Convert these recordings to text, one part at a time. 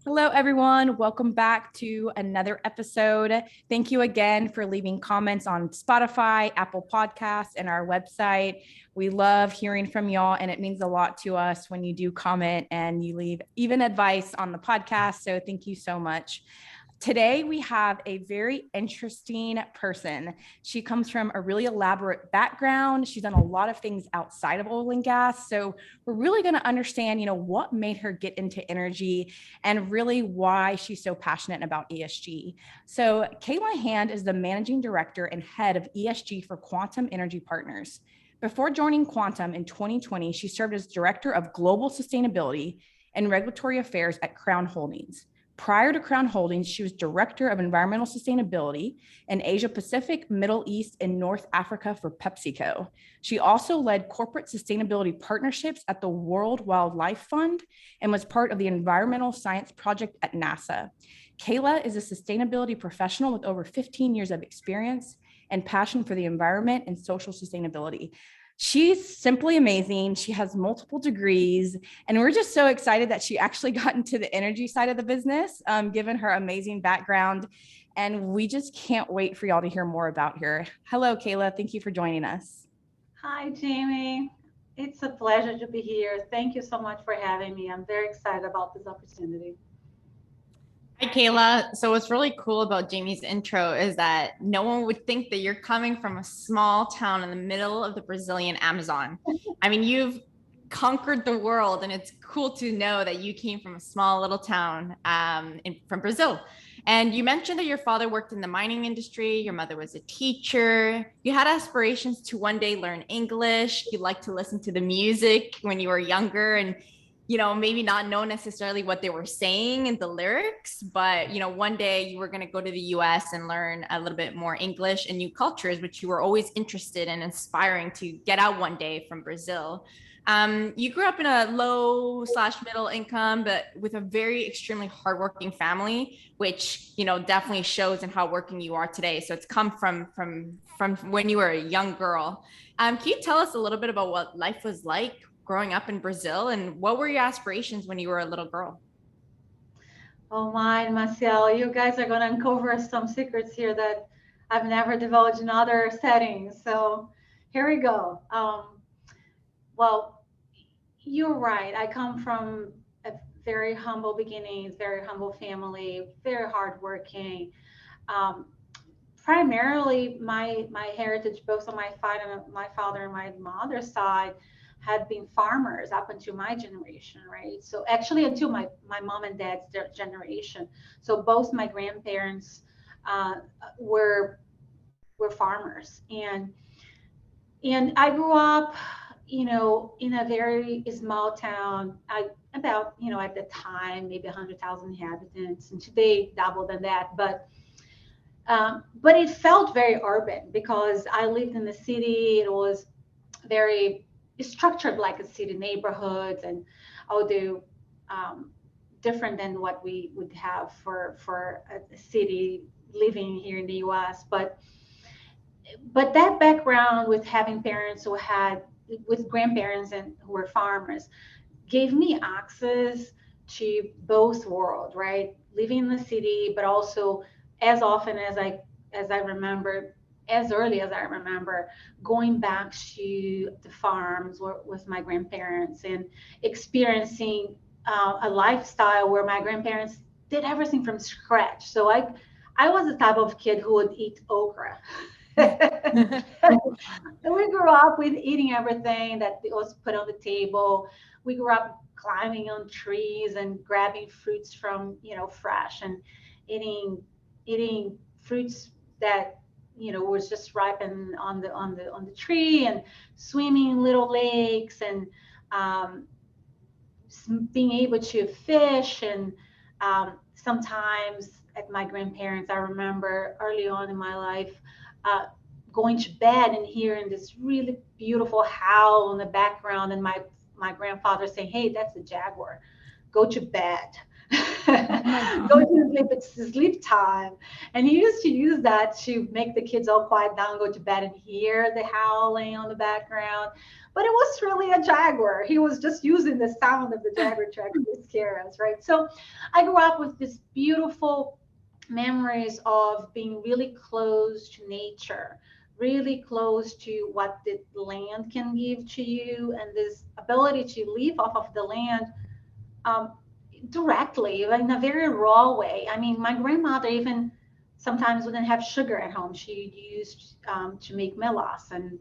Hello, everyone. Welcome back to another episode. Thank you again for leaving comments on Spotify, Apple Podcasts, and our website. We love hearing from y'all, and it means a lot to us when you do comment and you leave even advice on the podcast. So thank you so much. Today, we have a very interesting person. She comes from a really elaborate background. She's done a lot of things outside of oil and gas. So we're really going to understand, what made her get into energy and really why she's so passionate about ESG. So Keila Hand is the managing director and head of ESG for Quantum Energy Partners. Before joining Quantum in 2020, she served as director of global sustainability and regulatory affairs at Crown Holdings. Prior to Crown Holdings, she was Director of Environmental Sustainability in Asia Pacific, Middle East, and North Africa for PepsiCo. She also led corporate sustainability partnerships at the World Wildlife Fund and was part of the Environmental Science Project at NASA. Keila is a sustainability professional with over 15 years of experience and passion for the environment and social sustainability. She's simply amazing. She has multiple degrees, and we're just so excited that she actually got into the energy side of the business, given her amazing background. And we just can't wait for y'all to hear more about her. Hello, Keila. Thank you for joining us. Hi, Jamie. It's a pleasure to be here. Thank you so much for having me. I'm very excited about this opportunity. Hi, Keila. So what's really cool about Jamie's intro is that no one would think that you're coming from a small town in the middle of the Brazilian Amazon. I mean, you've conquered the world, and it's cool to know that you came from a small little town from Brazil. And you mentioned that your father worked in the mining industry, your mother was a teacher, you had aspirations to one day learn English, you liked to listen to the music when you were younger, and maybe not know necessarily what they were saying in the lyrics, but, one day you were going to go to the US and learn a little bit more English and new cultures, which you were always interested in, inspiring to get out one day from Brazil. You grew up in a low/middle income, but with a very extremely hardworking family, which, definitely shows in how working you are today. So it's come from when you were a young girl. Can you tell us a little bit about what life was like growing up in Brazil, and what were your aspirations when you were a little girl? Oh my, Massiel, you guys are going to uncover some secrets here that I've never divulged in other settings. So here we go. Well, you're right. I come from a very humble beginnings, very humble family, very hardworking. Um, Primarily, my heritage, both on my father and my mother's side, had been farmers up until my generation, right? So actually, until my mom and dad's generation. So both my grandparents uh, were were farmers, and I grew up, in a very small town. About, at the time, maybe 100,000 inhabitants, and today double than that. But it felt very urban because I lived in the city. It was very structured like a city, neighborhoods, and although um, different than what we would have for a city living here in the US. But that background with having parents who had with grandparents and who were farmers gave me access to both worlds, right? Living in the city, but also as often as I remember, as early as I remember, going back to the farms with my grandparents and experiencing a lifestyle where my grandparents did everything from scratch. So I was the type of kid who would eat okra. And we grew up with eating everything that was put on the table. We grew up climbing on trees and grabbing fruits from, fresh, and eating eating fruits that was just ripened on the tree, and swimming in little lakes, and um, being able to fish. And sometimes at my grandparents, I remember early on in my life, uh, going to bed and hearing this really beautiful howl in the background, and my grandfather saying, "Hey, that's a jaguar. Go to bed." Go to sleep, it's sleep time. And he used to use that to make the kids all quiet down, go to bed, and hear the howling on the background. But it was really a jaguar. He was just using the sound of the jaguar to actually scare us, right? So I grew up with this beautiful memories of being really close to nature, really close to what the land can give to you, and this ability to live off of the land, um, directly in a very raw way. I mean, my grandmother even sometimes wouldn't have sugar at home. She used to make melas, and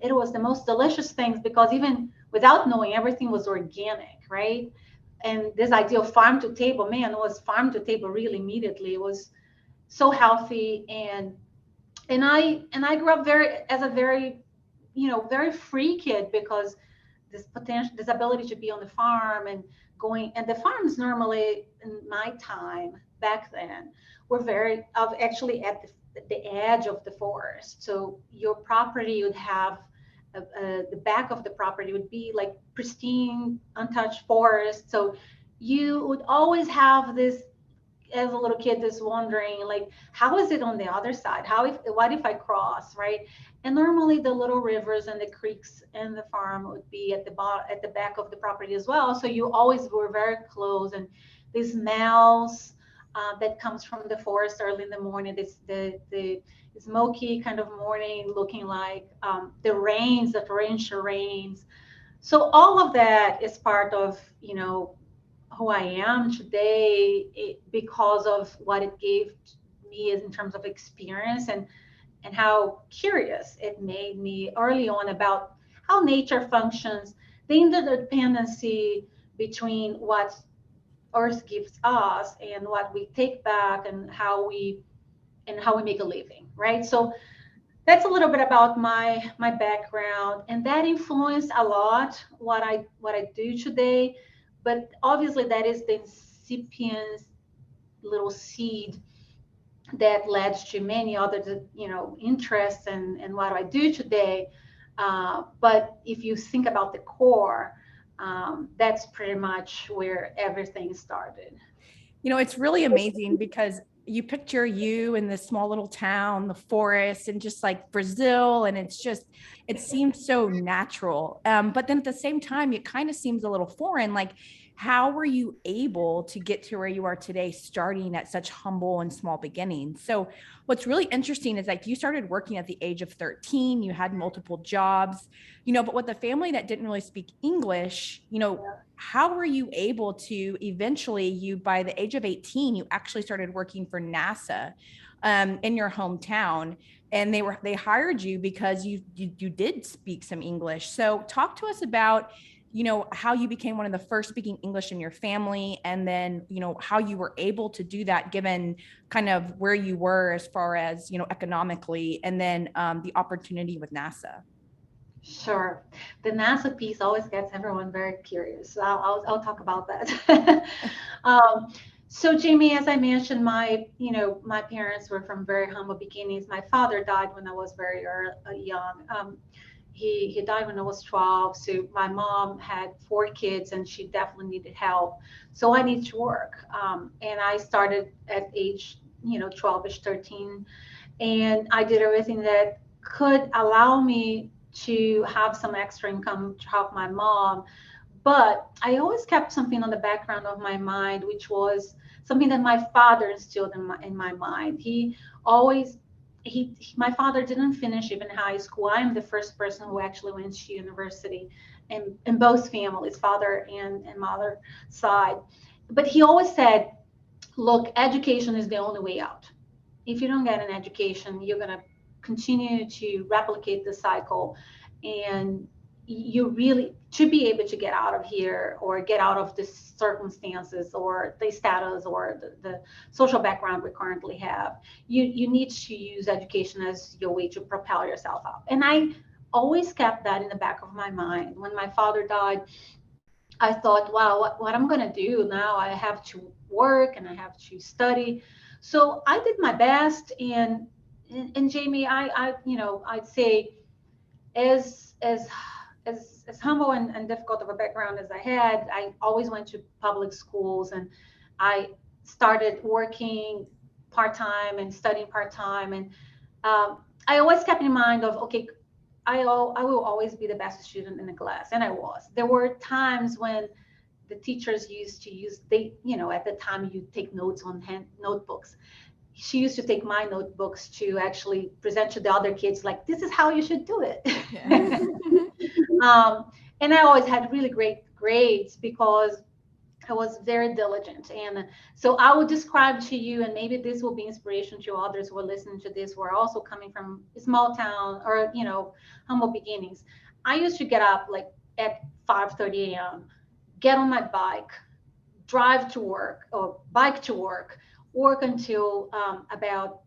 it was the most delicious things, because even without knowing, everything was organic, right? And this idea of farm to table, man, it was farm to table really immediately. It was so healthy, and I grew up very, very free kid, because this ability to be on the farm and going, and the farms normally in my time back then were very of actually at the edge of the forest. So your property would have the back of the property would be like pristine, untouched forest. So you would always have this, as a little kid, just wondering, like, how is it on the other side? What if I cross, right? And normally the little rivers and the creeks and the farm would be at the back of the property as well. So you always were very close, and these smells that comes from the forest early in the morning, the smoky kind of morning, looking like the rains, the torrential rains. So all of that is part of, who I am today, because of what it gave me in terms of experience, and how curious it made me early on about how nature functions, the interdependency between what Earth gives us and what we take back, and how we make a living, right? So that's a little bit about my background, and that influenced a lot what I do today. But obviously, that is the incipient little seed that led to many other, interests and what I do today. But if you think about the core, that's pretty much where everything started. It's really amazing because you picture you in this small little town, the forest, and just like Brazil. And it seems so natural. But then at the same time, it kind of seems a little foreign. Like, how were you able to get to where you are today, starting at such humble and small beginnings? So what's really interesting is like you started working at the age of 13, you had multiple jobs, but with a family that didn't really speak English, how were you able to eventually, by the age of 18, you actually started working for NASA in your hometown, and they hired you because you did speak some English. So talk to us about how you became one of the first speaking English in your family, and then how you were able to do that given kind of where you were as far as economically, and then the opportunity with NASA. Sure. The NASA piece always gets everyone very curious. So I'll talk about that. So Jamie, as I mentioned, my parents were from very humble beginnings. My father died when I was very young. He died when I was 12. So my mom had 4 kids, and she definitely needed help. So I needed to work. And I started at age 12ish, 13, and I did everything that could allow me to have some extra income to help my mom. But I always kept something on the background of my mind, which was something that my father instilled in my mind. My father didn't finish even high school. I am the first person who actually went to university in both families, father and mother side. But he always said, look, education is the only way out. If you don't get an education, you're going to continue to replicate the cycle, and you really, to be able to get out of here or get out of the circumstances or the status or the social background we currently have, you need to use education as your way to propel yourself up. And I always kept that in the back of my mind. When my father died, I thought, wow, what I'm going to do now, I have to work and I have to study. So I did my best. And Jamie, I'd say as humble and difficult of a background as I had, I always went to public schools, and I started working part-time and studying part-time. And I always kept in mind of, okay, I will always be the best student in the class. And I was. There were times when the teachers used to use, at the time you take notes on notebooks. She used to take my notebooks to actually present to the other kids, like, this is how you should do it. Yeah. And I always had really great grades because I was very diligent. And so I would describe to you, and maybe this will be inspiration to others who are listening to this, who are also coming from a small town or, humble beginnings. I used to get up like at 5:30 a.m., get on my bike, drive to work or bike to work until about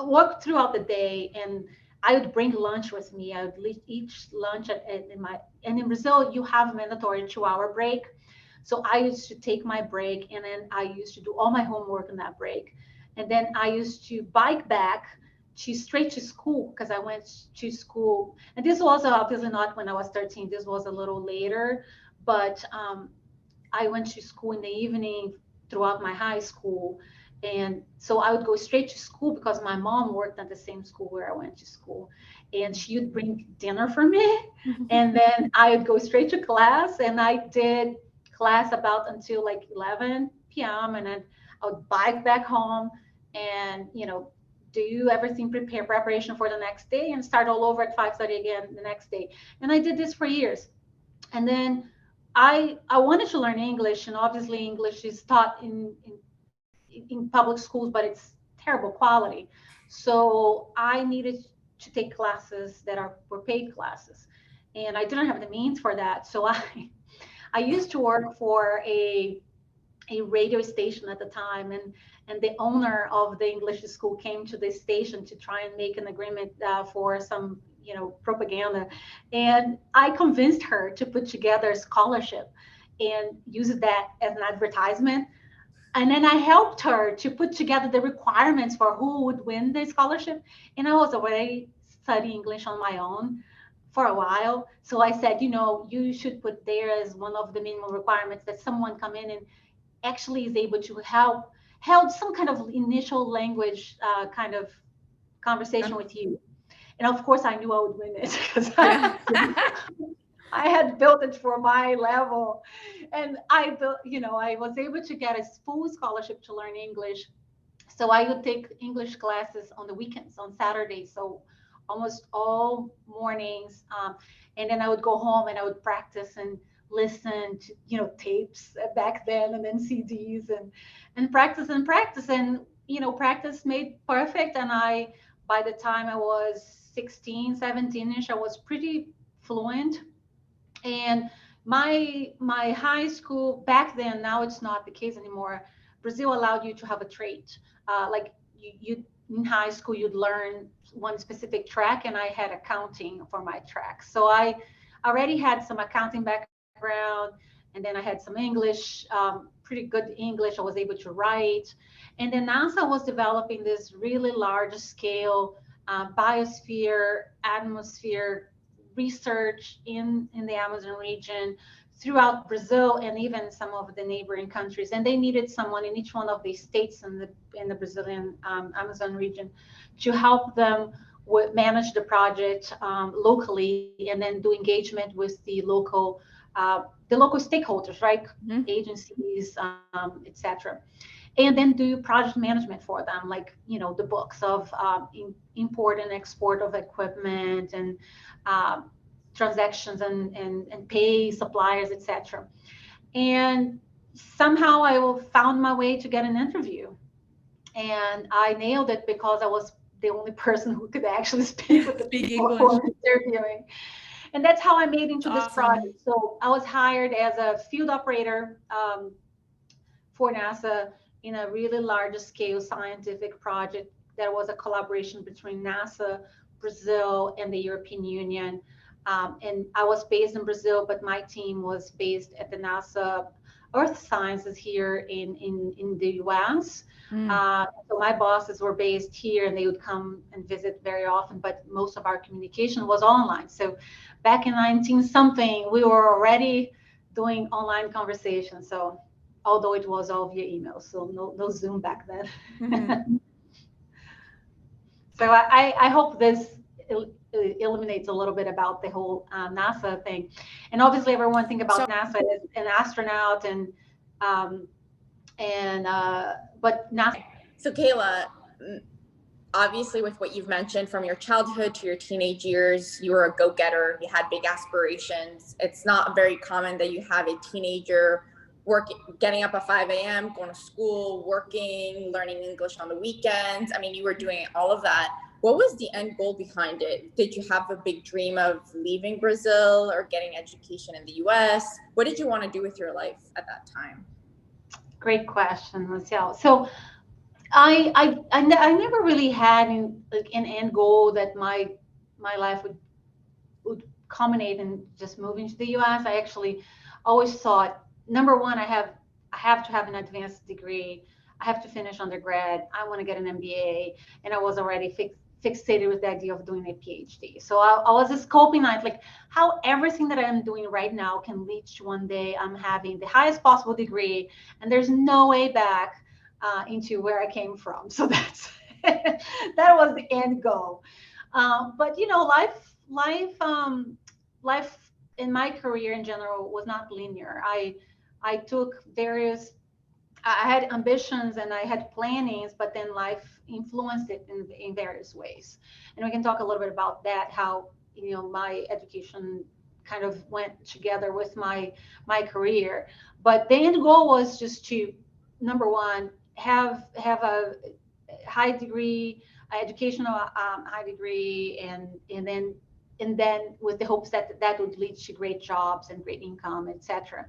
work throughout the day. And I would bring lunch with me. I would eat lunch and in Brazil, you have a mandatory 2-hour break. So I used to take my break, and then I used to do all my homework in that break. And then I used to bike back straight to school, because I went to school. And this was obviously not when I was 13. This was a little later, but I went to school in the evening throughout my high school. And so I would go straight to school because my mom worked at the same school where I went to school. And she would bring dinner for me. And then I would go straight to class. And I did class about until like 11 p.m. And then I would bike back home and, do everything, preparation for the next day, and start all over at 5:30 again the next day. And I did this for years. And then I wanted to learn English, and obviously English is taught in public schools, but it's terrible quality. So I needed to take classes that were paid classes, and I didn't have the means for that. So I used to work for a radio station at the time, and the owner of the English school came to the station to try and make an agreement for some propaganda. And I convinced her to put together a scholarship and use that as an advertisement. And then I helped her to put together the requirements for who would win the scholarship. And I was already studying English on my own for a while. So I said, you should put there as one of the minimum requirements that someone come in and actually is able to help some kind of initial language kind of conversation with you. And of course, I knew I would win it because I had built it for my level. And I was able to get a full scholarship to learn English. So I would take English classes on the weekends, on Saturdays. So almost all mornings. And then I would go home and I would practice and listen to, tapes back then, and then CDs, and practice. And, practice made perfect. And by the time I was 16, 17-ish, I was pretty fluent. And my high school back then, now it's not the case anymore. Brazil allowed you to have a trait. Like you in high school, you'd learn one specific track, and I had accounting for my track. So I already had some accounting background, and then I had some English, pretty good English. I was able to write. And then NASA was developing this really large scale biosphere, atmosphere research in the Amazon region, throughout Brazil, and even some of the neighboring countries. And they needed someone in each one of these states in the Brazilian Amazon region to help them manage the project locally, and then do engagement with the local stakeholders, right? Mm-hmm. Agencies, etc. And then do project management for them, like the books of import and export of equipment, and transactions, and pay suppliers, etc. And somehow I found my way to get an interview, and I nailed it because I was the only person who could actually speak with the people who were interviewing. And that's how I made into this project. So I was hired as a field operator for NASA in a really large scale scientific project. There was a collaboration between NASA, Brazil, and the European Union. And I was based in Brazil, but my team was based at the NASA Earth Sciences here in the US. So my bosses were based here, and they would come and visit very often, but most of our communication was online. So back in 19 something, we were already doing online conversations. So although it was all via email, so no Zoom back then. Mhm. So I hope this eliminates a little bit about the whole NASA thing. And obviously everyone think about NASA as an astronaut um, but NASA. So Keila, obviously with what you've mentioned from your childhood to your teenage years, you were a go-getter, you had big aspirations. It's not very common that you have a teenager getting up at 5 a.m., going to school, working, learning English on the weekends. I mean, you were doing all of that. What was the end goal behind it? Did you have a big dream of leaving Brazil or getting education in the US? What did you want to do with your life at that time? Great question, Massiel. So I never really had an end goal that my life would culminate in just moving to the US. I actually always thought, number one, I have to have an advanced degree. I have to finish undergrad. I want to get an MBA, and I was already fixated with the idea of doing a PhD. So I was scoping out like how everything that I'm doing right now can lead to one day I'm having the highest possible degree, and there's no way back into where I came from. So that's that was the end goal. But you know, life in my career in general was not linear. I took various. I had ambitions and I had plannings, but then life influenced it in various ways. And we can talk a little bit about that. How my education kind of went together with my career. But the end goal was just to, number one, have a high degree, educational high degree, and then with the hopes that that would lead to great jobs and great income, etc.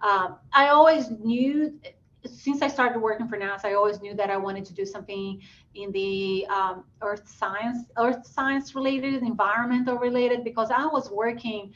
I always knew, since I started working for NASA, I always knew that I wanted to do something in the earth science related, environmental related, because I was working.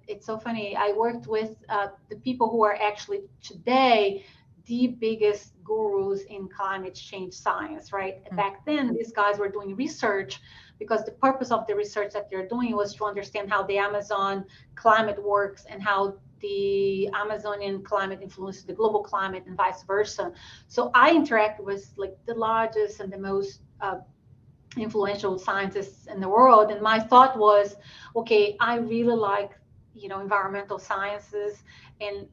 It's so funny. I worked with the people who are actually today the biggest gurus in climate change science, right? Mm-hmm. Back then, these guys were doing research because the purpose of the research that they're doing was to understand how the Amazon climate works and how the Amazonian climate influences the global climate and vice versa. So I interact with like the largest and the most influential scientists in the world. And my thought was, okay, I really like, environmental sciences, and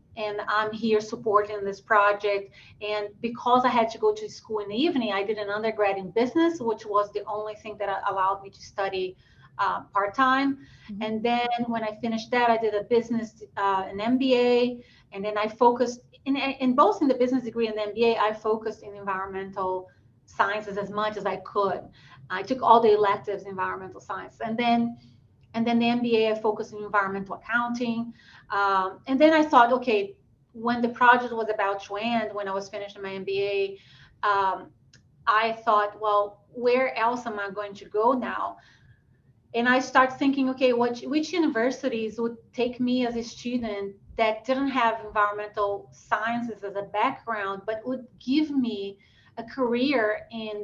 I'm here supporting this project. And because I had to go to school in the evening, I did an undergrad in business, which was the only thing that allowed me to study part-time. Mm-hmm. And then when I finished that, I did a business, an MBA, and then I focused in both in the business degree and the MBA, I focused in environmental sciences as much as I could. I took all the electives in environmental science, and then the MBA, I focused on environmental accounting. And then I thought, okay, when the project was about to end, when I was finishing my MBA, I thought, well, where else am I going to go now? And I start thinking, okay, which universities would take me as a student that didn't have environmental sciences as a background, but would give me a career in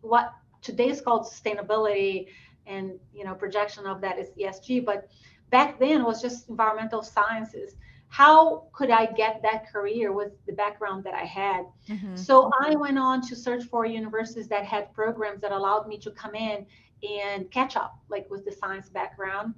what today is called sustainability, and projection of that is ESG, but back then it was just environmental sciences. How could I get that career with the background that I had? Mm-hmm. So I went on to search for universities that had programs that allowed me to come in and catch up, like with the science background.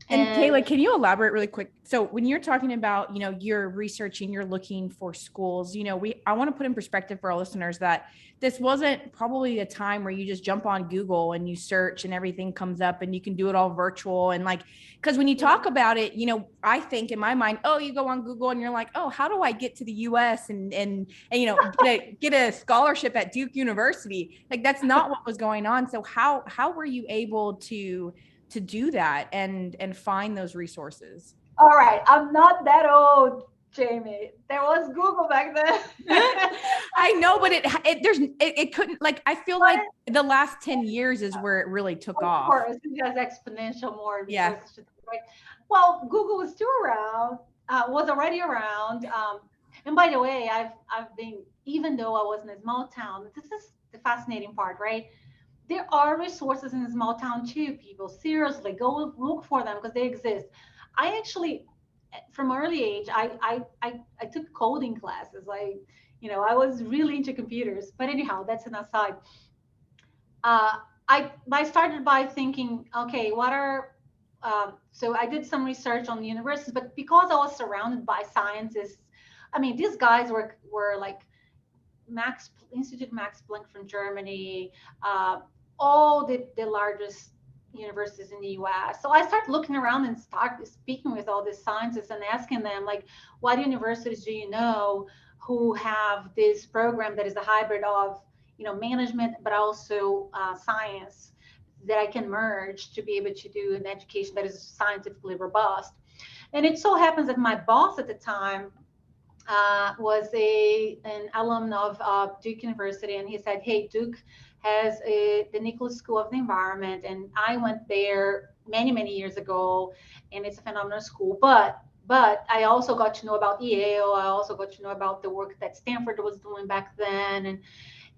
And Keila, can you elaborate really quick? So when you're talking about, you're researching, you're looking for schools, I want to put in perspective for our listeners that this wasn't probably a time where you just jump on Google and you search and everything comes up and you can do it all virtual. And because when you talk about it, I think in my mind, oh, you go on Google and you're like, oh, how do I get to the US and get a scholarship at Duke University? Like, that's not what was going on. So how were you able to do that and find those resources? All right, I'm not that old, Jamie. There was Google back then. I know, but it couldn't, I feel like the last 10 years is where it really took off. Of course, it has exponential more. Yeah. Right? Well, Google was still around, was already around. And by the way, I've been, even though I was in a small town, this is the fascinating part, right? There are resources in a small town too, people. Seriously, go look for them because they exist. I actually from early age, I took coding classes. I was really into computers. But anyhow, that's an aside. Uh, I started by thinking, okay, what are so I did some research on the universities, but because I was surrounded by scientists, I mean, these guys were like Max Planck from Germany, uh, all the largest universities in the US. So I started looking around and start speaking with all these scientists and asking them, like, what universities do you know who have this program that is a hybrid of, management, but also science, that I can merge to be able to do an education that is scientifically robust. And it so happens that my boss at the time was an alum of Duke University, and he said, "Hey, Duke has the Nicholas School of the Environment, and I went there many years ago, and it's a phenomenal school. But I also got to know about Yale. I also got to know about the work that Stanford was doing back then,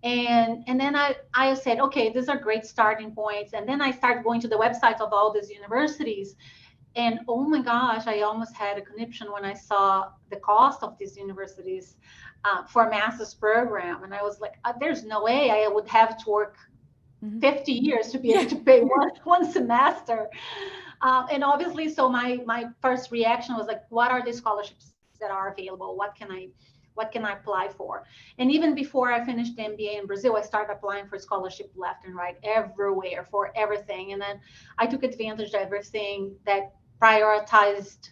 and then I said, okay, these are great starting points. And then I started going to the websites of all these universities, and oh my gosh, I almost had a conniption when I saw the cost of these universities for a master's program. And I was like, there's no way I would have to work 50 years to be able to pay one semester. And obviously, so my first reaction was like, what are the scholarships that are available? What can I apply for? And even before I finished the MBA in Brazil, I started applying for scholarship left and right, everywhere, for everything. And then I took advantage of everything that prioritized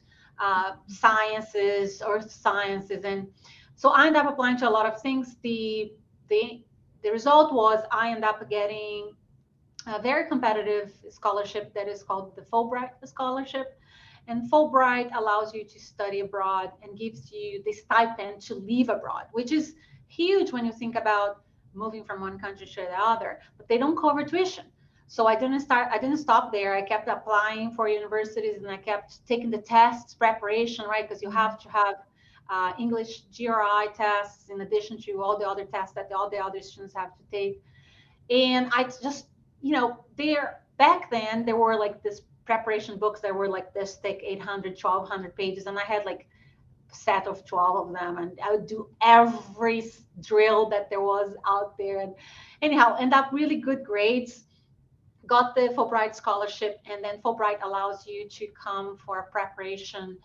sciences. And so I ended up applying to a lot of things. The result was I ended up getting a very competitive scholarship that is called the Fulbright Scholarship. And Fulbright allows you to study abroad and gives you the stipend to live abroad, which is huge when you think about moving from one country to the other. But they don't cover tuition. So I didn't stop there. I kept applying for universities, and I kept taking the tests preparation, right? Because you have to have English GRI tests in addition to all the other tests that all the other students have to take. And I just, back then there were like this preparation books that were like this thick, 800, 1200 pages. And I had like a set of 12 of them. And I would do every drill that there was out there. And anyhow, end up really good grades, got the Fulbright scholarship. And then Fulbright allows you to come for a preparation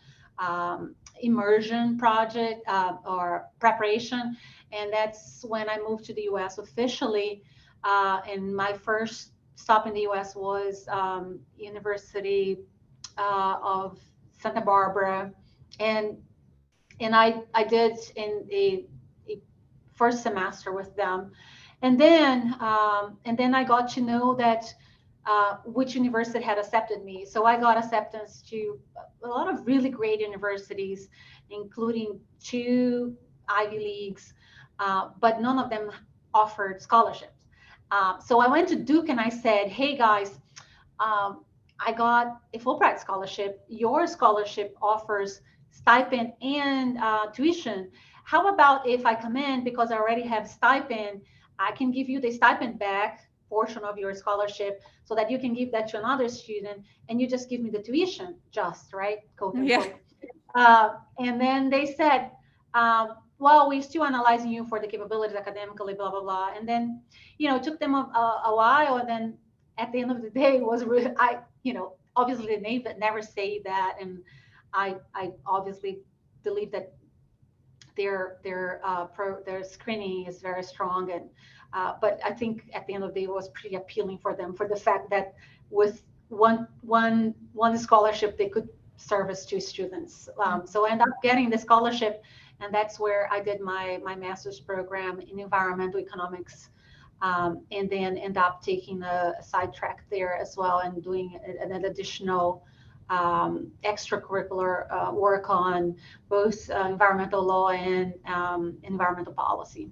immersion project or preparation. And that's when I moved to the US officially. And my first stop in the US was University of Santa Barbara. And I did in a first semester with them. And then I got to know that which university had accepted me. So I got acceptance to a lot of really great universities, including 2 Ivy Leagues, but none of them offered scholarships. So I went to Duke and I said, hey guys, I got a Fulbright scholarship. Your scholarship offers stipend and tuition. How about if I come in, because I already have stipend, I can give you the stipend back portion of your scholarship so that you can give that to another student, and you just give me the tuition, just right, quote unquote. Yeah. And then they said, well, we're still analyzing you for the capabilities academically, blah, blah, blah. And then, it took them a while. And then at the end of the day, it was really, obviously they never say that. And I obviously believe that their screening is very strong. And but I think at the end of the day, it was pretty appealing for them, for the fact that with one scholarship, they could service 2 students. So I ended up getting the scholarship, and that's where I did my master's program in environmental economics, and then end up taking a side track there as well, and doing an additional extracurricular work on both environmental law and environmental policy.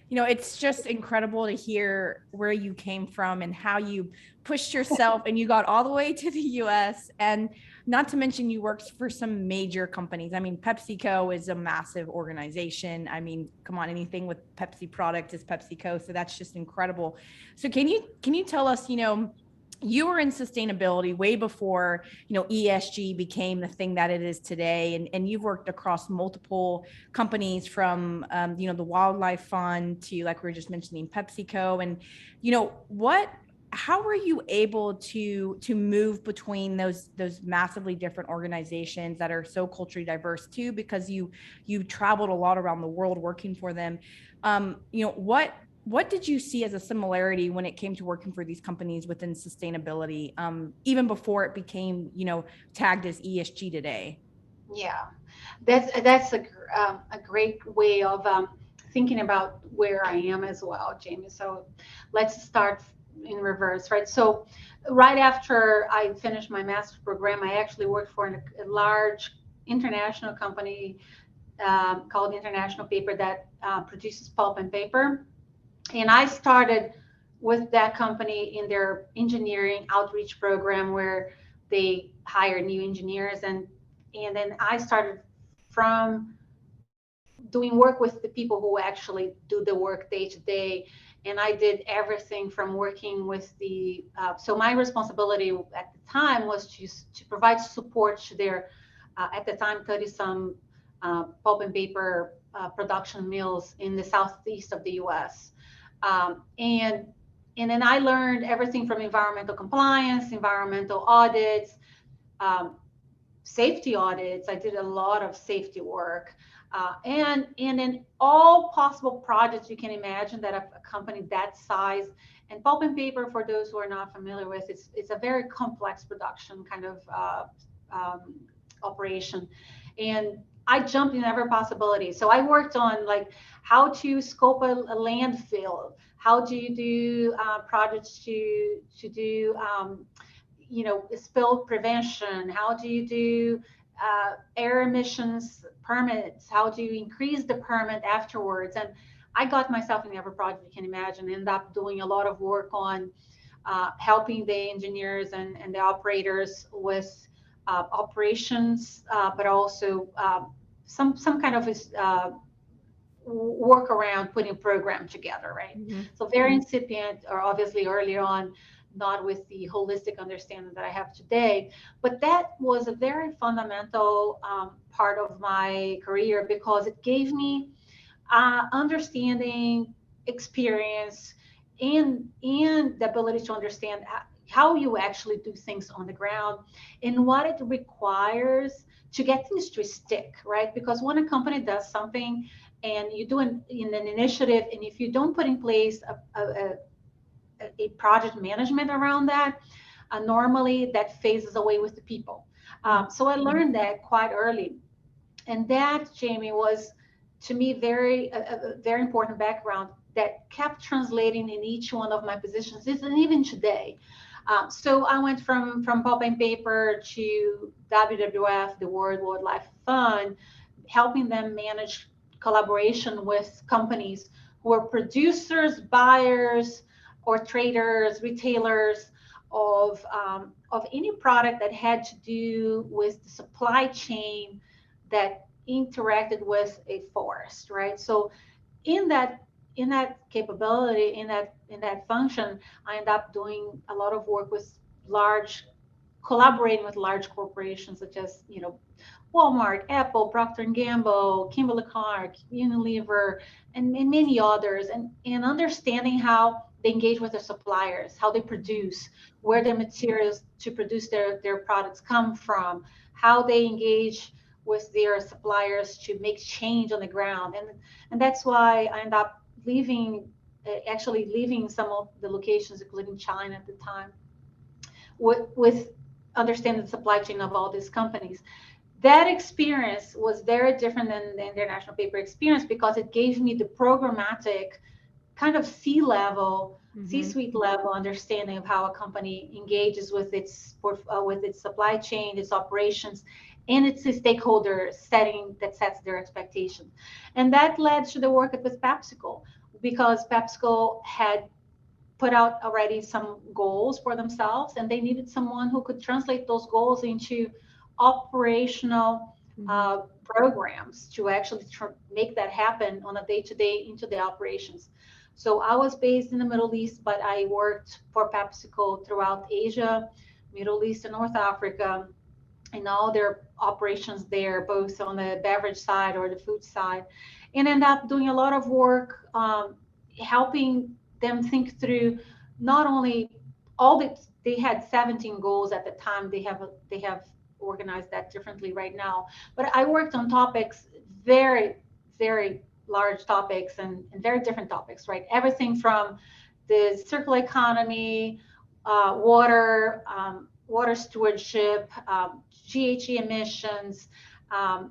It's just incredible to hear where you came from and how you pushed yourself and you got all the way to the US. And not to mention, you worked for some major companies. I mean, PepsiCo is a massive organization. I mean, come on, anything with Pepsi product is PepsiCo. So that's just incredible. So can you tell us, you were in sustainability way before, ESG became the thing that it is today. And you've worked across multiple companies from, the Wildlife Fund to, like we were just mentioning, PepsiCo. And, how were you able to move between those massively different organizations that are so culturally diverse too, because you traveled a lot around the world working for them? What did you see as a similarity when it came to working for these companies within sustainability, even before it became, tagged as ESG today? Yeah, that's a great way of thinking about where I am as well, Jamie. So let's start in reverse, right? So right after I finished my master's program, I actually worked for a large international company called International Paper that produces pulp and paper. And I started with that company in their engineering outreach program where they hire new engineers, and then I started from doing work with the people who actually do the work day to day. And I did everything from working with so my responsibility at the time was to provide support to their, at the time, 30 some pulp and paper production mills in the southeast of the US. And then I learned everything from environmental compliance, environmental audits, safety audits. I did a lot of safety work, and in all possible projects you can imagine that a company that size. And pulp and paper, for those who are not familiar with, it's a very complex production kind of operation. And I jumped in every possibility. So I worked on like how to scope a landfill, how do you do projects to do spill prevention, how do you do air emissions permits, how do you increase the permit afterwards. And I got myself in every project you can imagine, ended up doing a lot of work on helping the engineers and the operators with operations, but also some kind of work around putting a program together, right? Mm-hmm. So very incipient, or obviously early on, not with the holistic understanding that I have today. But that was a very fundamental part of my career because it gave me understanding, experience, and the ability to understand how you actually do things on the ground and what it requires to get things to stick, right? Because when a company does something and you do in an initiative, and if you don't put in place a project management around that, normally that phases away with the people. So I learned that quite early. And that, Jamie, was to me a very important background that kept translating in each one of my positions, and even today. So I went from pulp and paper to WWF, the World Wildlife Fund, helping them manage collaboration with companies who are producers, buyers, or traders, retailers of any product that had to do with the supply chain that interacted with a forest, right? So in that capability, in that function, I end up doing a lot of work with collaborating with large corporations such as Walmart, Apple, Procter and Gamble, Kimberly-Clark, Unilever, and many others, and understanding how they engage with their suppliers, how they produce, where their materials to produce their products come from, how they engage with their suppliers to make change on the ground. And that's why I end up actually leaving some of the locations, including China at the time, with understanding the supply chain of all these companies. That experience was very different than the International Paper experience because it gave me the programmatic kind of C-level, C-suite level understanding of how a company engages with its supply chain, its operations, and its stakeholder setting that sets their expectations. And that led to the work with PepsiCo, because PepsiCo had put out already some goals for themselves, and they needed someone who could translate those goals into operational programs to actually make that happen on a day-to-day into the operations. So I was based in the Middle East, but I worked for PepsiCo throughout Asia, Middle East, and North Africa, and all their operations there, both on the beverage side or the food side, and end up doing a lot of work helping them think through not only all the they had 17 goals at the time. They have organized that differently right now, but I worked on topics, very very large topics, and very different topics, right? Everything from the circular economy, water stewardship, GHG emissions,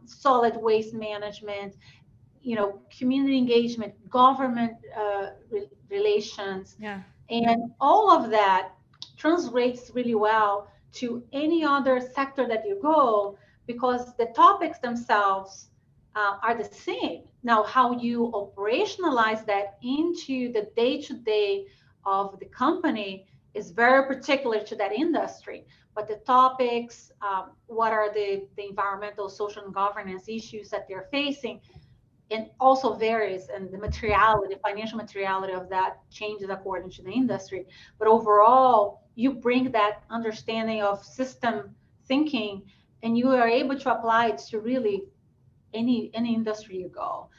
solid waste management, community engagement, government relations, Yeah. and all of that translates really well to any other sector that you go, because the topics themselves are the same. Now, how you operationalize that into the day-to-day of the company is very particular to that industry. But the topics, what are the environmental, social, and governance issues that they're facing, and also varies, and the materiality, financial materiality of that changes according to the industry. But overall, you bring that understanding of system thinking, and you are able to apply it to really any industry you go.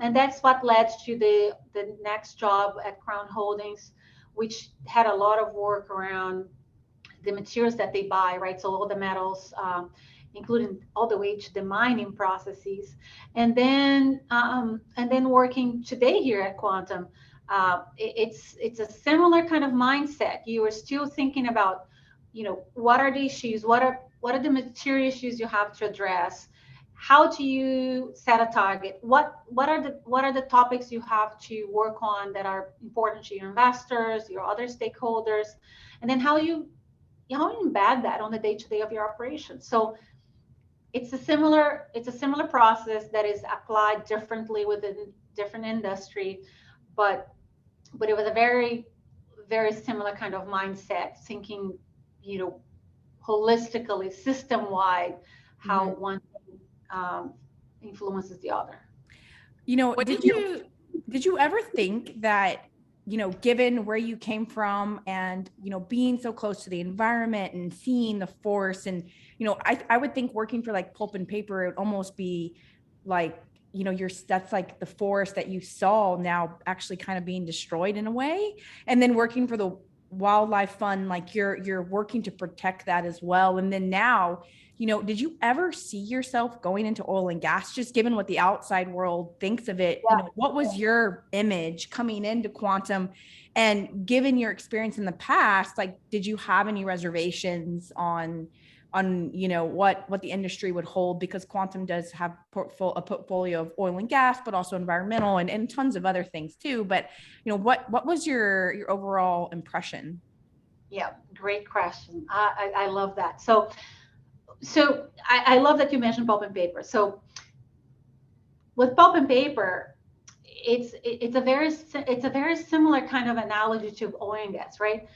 And that's what led to the next job at Crown Holdings, which had a lot of work around the materials that they buy, right? So all the metals, including all the way to the mining processes, and then working today here at Quantum, it's a similar kind of mindset. You are still thinking about, what are the issues, what are the material issues you have to address, how do you set a target, what are the topics you have to work on that are important to your investors, your other stakeholders, and then how you embed that on the day-to-day of your operations. So it's a similar process that is applied differently within different industry, but it was a very very similar kind of mindset, thinking, holistically, system-wide, how one influences the other. Did you ever think that, given where you came from and, being so close to the environment and seeing the force, and, I would think working for like pulp and paper, it would almost be like, that's like the forest that you saw now actually kind of being destroyed in a way. And then working for the wildlife fund, like you're working to protect that as well. And then now, did you ever see yourself going into oil and gas, just given what the outside world thinks of it? Yeah. What was your image coming into Quantum, and given your experience in the past, like, did you have any reservations on what the industry would hold? Because Quantum does have a portfolio of oil and gas, but also environmental and tons of other things too. But what was your overall impression? Yeah, great question. I love that. So I love that you mentioned pulp and paper. So with pulp and paper, it's a very similar kind of analogy to oil and gas, right?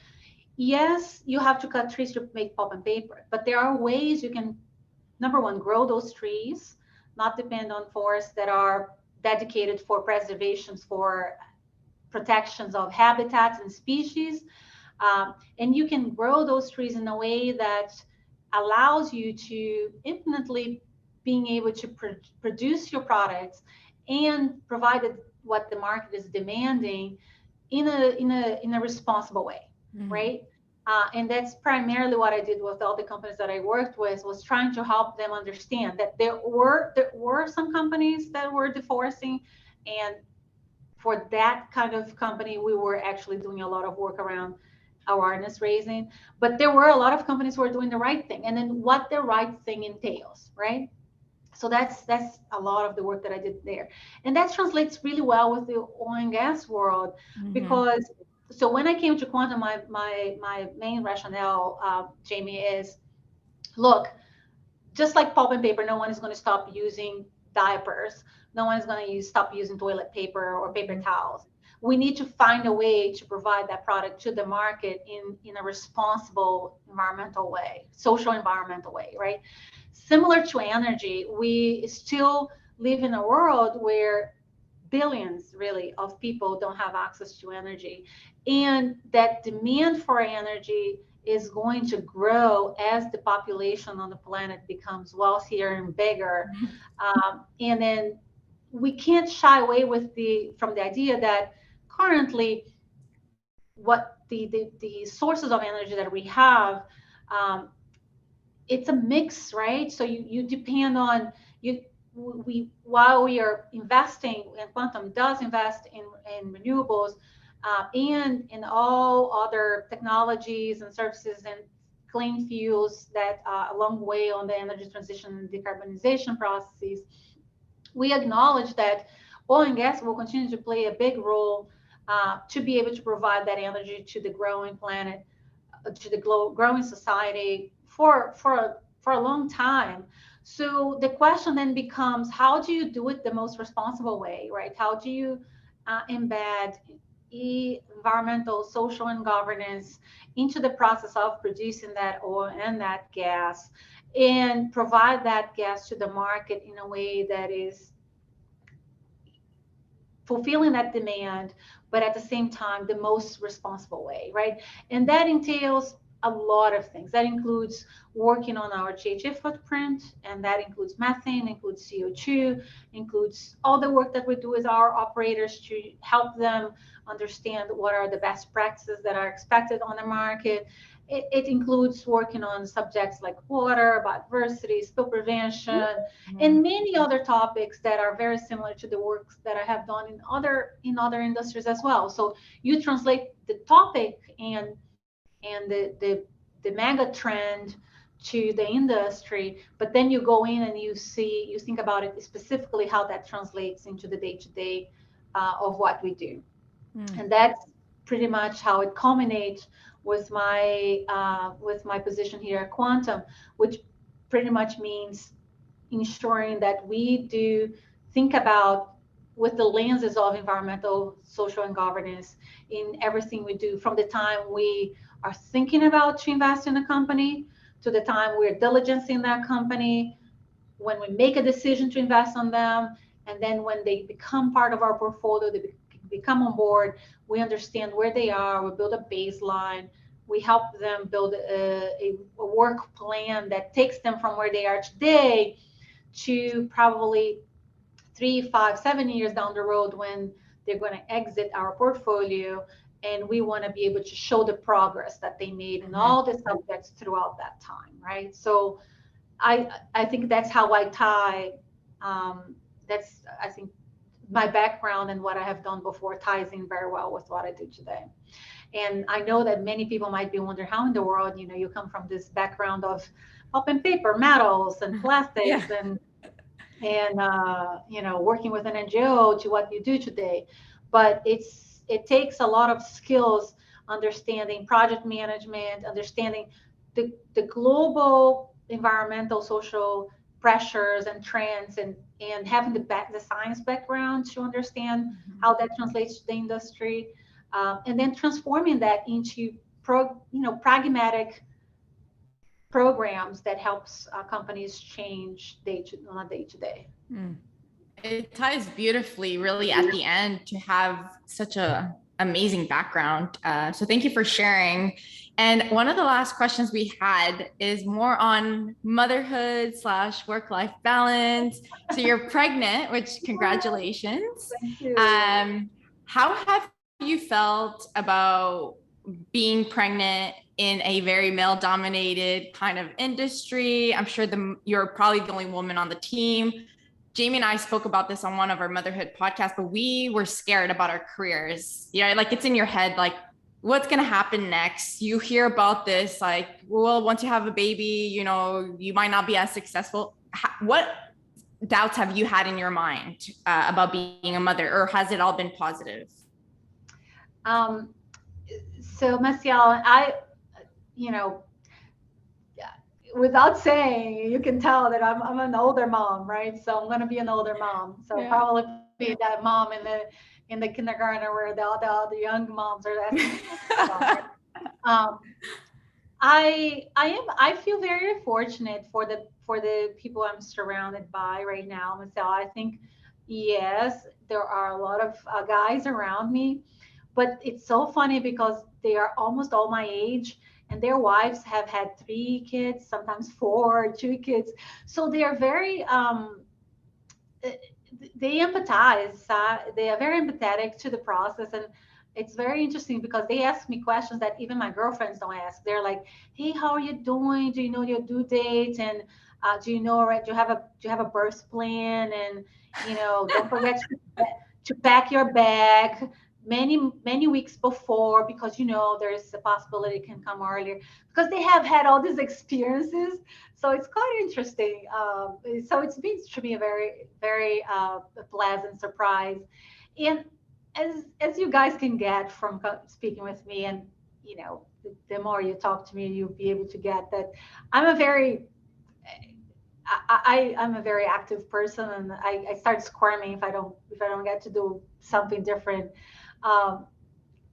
Yes, you have to cut trees to make pulp and paper, but there are ways you can, number one, grow those trees, not depend on forests that are dedicated for preservations, for protections of habitats and species. And you can grow those trees in a way that allows you to infinitely being able to produce your products and provide what the market is demanding in a responsible way, right? And that's primarily what I did with all the companies that I worked with, was trying to help them understand that there were some companies that were deforesting, and for that kind of company, we were actually doing a lot of work around awareness raising. But there were a lot of companies who were doing the right thing, and then what the right thing entails, right? So that's a lot of the work that I did there, and that translates really well with the oil and gas world, because so when I came to Quantum, my main rationale, Jamie, is, look, just like pulp and paper, no one is going to stop using diapers. No one is going to stop using toilet paper or paper towels. We need to find a way to provide that product to the market in a responsible environmental way, social environmental way, right? Similar to energy, we still live in a world where billions really of people don't have access to energy, and that demand for energy is going to grow as the population on the planet becomes wealthier and bigger. And then we can't shy away from the idea that currently what the sources of energy that we have, um, it's a mix, right? So you depend on you. We while we are investing, and Quantum does invest in renewables, and in all other technologies and services and clean fuels that are a long way on the energy transition and decarbonization processes. We acknowledge that oil and gas will continue to play a big role to be able to provide that energy to the growing planet, to the growing society for a long time. So the question then becomes, how do you do it the most responsible way, right? How do you embed environmental, social, and governance into the process of producing that oil and that gas, and provide that gas to the market in a way that is fulfilling that demand, but at the same time, the most responsible way, right? And that entails a lot of things. That includes working on our GHG footprint, and that includes methane, includes CO2, includes all the work that we do with our operators to help them understand what are the best practices that are expected on the market. It includes working on subjects like water, biodiversity, spill prevention, and many other topics that are very similar to the work that I have done in other industries as well. So you translate the topic and the mega trend to the industry, but then you go in and you think about it specifically, how that translates into the day-to-day of what we do. And that's pretty much how it culminates with my position here at Quantum, which pretty much means ensuring that we do think about with the lenses of environmental, social, and governance in everything we do, from the time we are thinking about to invest in a company to the time we're diligencing that company, when we make a decision to invest on them, and then when they become part of our portfolio, they become on board, we understand where they are, we build a baseline, we help them build a work plan that takes them from where they are today to probably 3, 5, 7 years down the road when they're going to exit our portfolio. And we want to be able to show the progress that they made in all the subjects throughout that time, right? So I think that's how I tie, that's, I think, my background and what I have done before ties in very well with what I do today. And I know that many people might be wondering how in the world, you come from this background of pulp and paper, metals and plastics, and working with an NGO to what you do today. But it takes a lot of skills, understanding project management, understanding the global environmental, social pressures and trends, and having the science background to understand how that translates to the industry, and then transforming that into pragmatic programs that helps companies change on a day-to-day. It ties beautifully, really, at the end, to have such a amazing background. So thank you for sharing. And one of the last questions we had is more on motherhood / work-life balance. So you're pregnant, which congratulations. Thank you. How have you felt about being pregnant in a very male-dominated kind of industry? I'm sure you're probably the only woman on the team. Jamie and I spoke about this on one of our motherhood podcasts, but we were scared about our careers. Like, it's in your head, like, what's going to happen next? You hear about this, like, well, once you have a baby, you might not be as successful. What doubts have you had in your mind about being a mother, or has it all been positive? So Massiel, without saying, you can tell that I'm an older mom, right? So I'm going to be an older mom. So probably be that mom in the kindergarten where all the young moms are asking. I feel very fortunate for the people I'm surrounded by right now, Massiel. I think, Yes, there are a lot of guys around me, but it's so funny because they are almost all my age, and their wives have had 3 kids, sometimes 4, 2 kids. So they are very uh, they empathize. They are very empathetic to the process, and it's very interesting because they ask me questions that even my girlfriends don't ask. They're like, "Hey, how are you doing? Do you know your due date? And do you know, right? Do you have a birth plan? And don't forget to pack your bag many weeks before, because there's a possibility it can come earlier, because they have had all these experiences. So it's quite interesting. So it's been to me a very pleasant surprise. And as you guys can get from speaking with me, and the more you talk to me, you'll be able to get that I'm a very I'm a very active person, and I start squirming if I don't get to do something different um,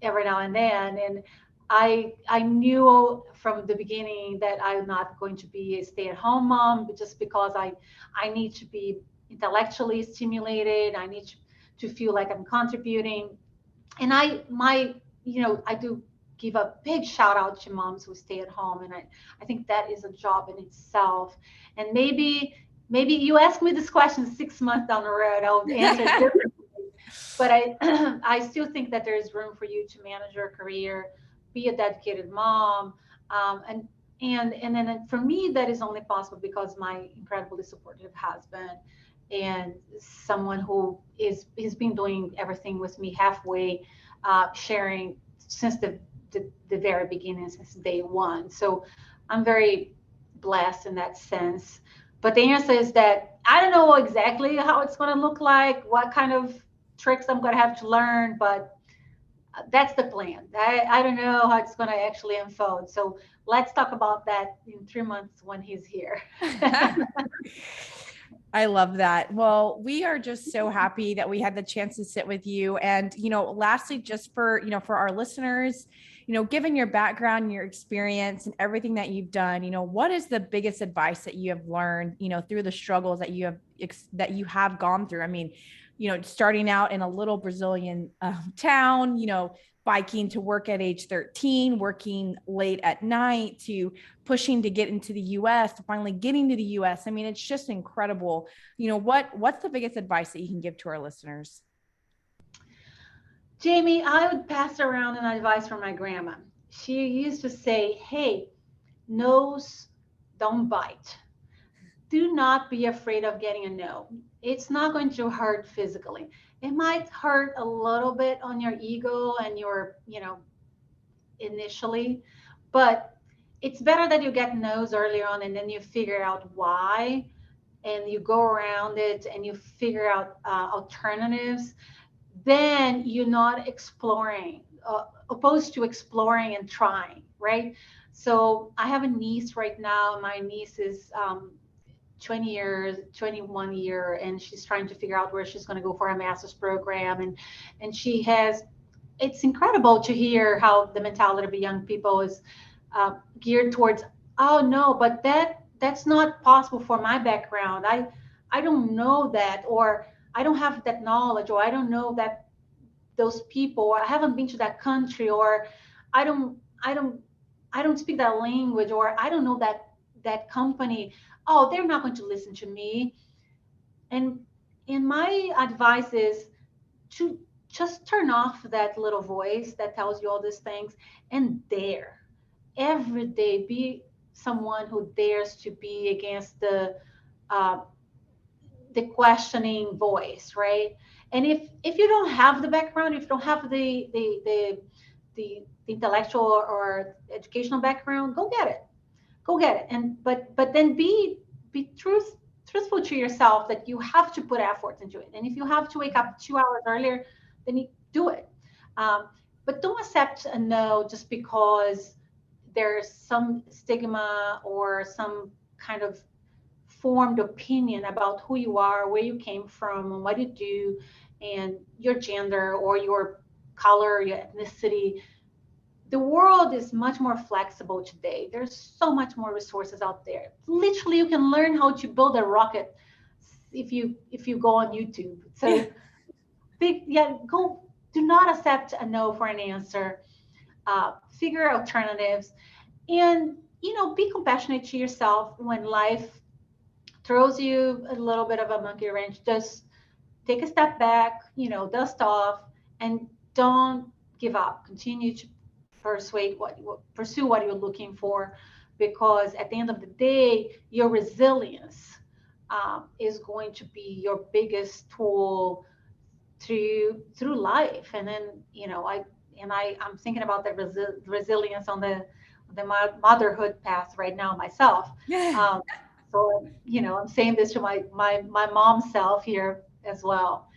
every now and then. And I knew from the beginning that I'm not going to be a stay-at-home mom, but just because I need to be intellectually stimulated. I need to feel like I'm contributing. And I do give a big shout out to moms who stay at home, and I think that is a job in itself. And maybe you ask me this question 6 months down the road, I'll answer it differently. But I I still think that there is room for you to manage your career, be a dedicated mom, and then for me that is only possible because my incredibly supportive husband, and someone who has been doing everything with me halfway, sharing since the very beginning, since day one. So I'm very blessed in that sense. But the answer is that I don't know exactly how it's going to look like, what kind of tricks I'm going to have to learn, but that's the plan. I don't know how it's going to actually unfold. So let's talk about that in 3 months when he's here. I love that. Well, we are just so happy that we had the chance to sit with you. And, lastly, just for our listeners, given your background, your experience and everything that you've done, what is the biggest advice that you have learned, through the struggles that you have gone through? I mean, starting out in a little Brazilian town, biking to work at age 13, working late at night, to pushing to get into the US, to finally getting to the US. I mean, it's just incredible. What's the biggest advice that you can give to our listeners? Jamie, I would pass around an advice from my grandma. She used to say, "Hey, nose don't bite. Do not be afraid of getting a no. It's not going to hurt physically. It might hurt a little bit on your ego and initially, but it's better that you get no's earlier on and then you figure out why, and you go around it and you figure out alternatives. Then you're not exploring, opposed to exploring and trying, right? So I have a niece right now. My niece is 20 years, 21 year, and she's trying to figure out where she's going to go for her master's program. And she has, it's incredible to hear how the mentality of young people is geared towards, oh no, but that's not possible for my background. I don't know that, or I don't have that knowledge, or I don't know that those people, or I haven't been to that country, or I don't I don't I don't speak that language, or I don't know that company. Oh, they're not going to listen to me. And my advice is to just turn off that little voice that tells you all these things, and dare every day be someone who dares to be against uh, the questioning voice, right? And if you don't have the background, if you don't have the intellectual or educational background, go get it. Go get it. And but then be truthful to yourself that you have to put effort into it. And if you have to wake up 2 hours earlier, then you do it. But don't accept a no just because there's some stigma or some kind of formed opinion about who you are, where you came from, and what you do, and your gender or your color, your ethnicity. The world is much more flexible today. There's so much more resources out there. Literally, you can learn how to build a rocket if you go on YouTube. So go. Do not accept a no for an answer. Figure alternatives, and be compassionate to yourself when life throws you a little bit of a monkey wrench. Just take a step back, dust off, and don't give up. Continue to pursue what you're looking for, because at the end of the day, your resilience is going to be your biggest tool through life. And then I'm thinking about the resilience on the motherhood path right now myself. So I'm saying this to my mom self here as well.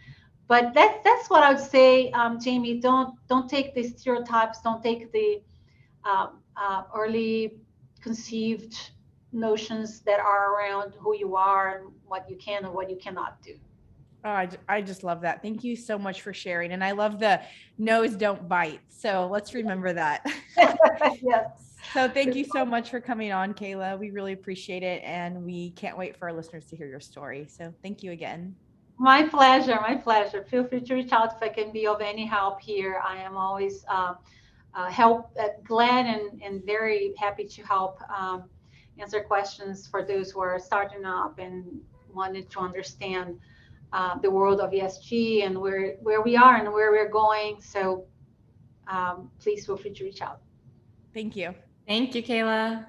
But that's what I would say, Jamie. Don't take the stereotypes. Don't take the early conceived notions that are around who you are and what you can and what you cannot do. Oh, I just love that. Thank you so much for sharing. And I love the no's don't bite. So let's remember that. Yes. So thank you so much for coming on, Keila. We really appreciate it. And we can't wait for our listeners to hear your story. So thank you again. My pleasure. My pleasure. Feel free to reach out if I can be of any help here. I am always glad and very happy to help answer questions for those who are starting up and wanted to understand the world of ESG and where we are and where we're going. So please feel free to reach out. Thank you. Thank you, Keila.